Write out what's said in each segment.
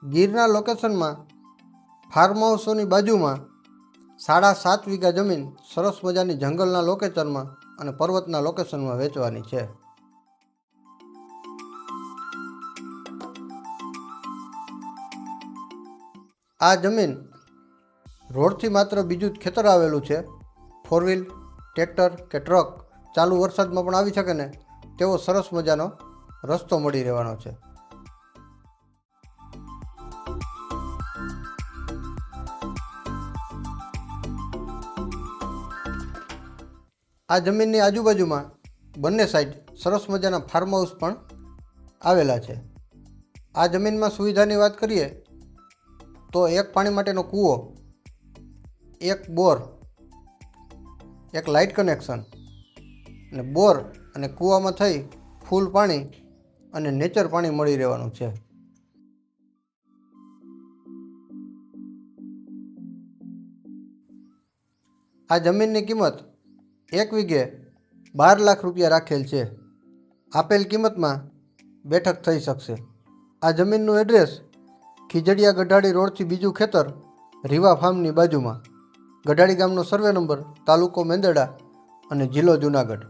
ગીરના લોકેશનમાં ફાર્મ હાઉસોની બાજુમાં 7.5 વીઘા જમીન સરસ મજાની જંગલના લોકેશનમાં અને પર્વતના લોકેશનમાં વેચવાની છે। આ જમીન રોડથી માત્ર બીજું જ ખેતર આવેલું છે। 4 વ્હીલ, ટ્રેક્ટર કે ટ્રક ચાલુ વરસાદમાં પણ આવી શકે ને તેવો સરસ મજાનો રસ્તો મળી રહેવાનો છે। આ જમીનની આજુબાજુમાં બંને સાઈડ સરસ મજાના ફાર્મ હાઉસ પણ આવેલા છે। આ જમીનમાં સુવિધાની વાત કરીએ તો એક પાણી માટેનો કૂવો, એક બોર, એક લાઇટ કનેક્શન અને બોર અને કૂવામાં થઈ ફૂલ પાણી અને નેચર પાણી મળી રહેવાનું છે। આ જમીનની કિંમત 1 વીઘે 12 લાખ રૂપિયા રાખેલ છે। આપેલ કિંમતમાં બેઠક થઈ શકશે। આ જમીનનું એડ્રેસ ખીજડીયા ગઢાડી રોડથી બીજું ખેતર, રીવા ફાર્મની બાજુમાં, ગઢાડી ગામનો સર્વે નંબર, તાલુકો મેંદરડા અને જિલ્લો જુનાગઢ।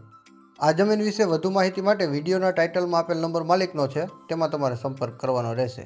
આ જમીન વિશે વધુ માહિતી માટે વિડીયોના ટાઇટલમાં આપેલ નંબર માલિકનો છે, તેમાં તમારે સંપર્ક કરવાનો રહેશે।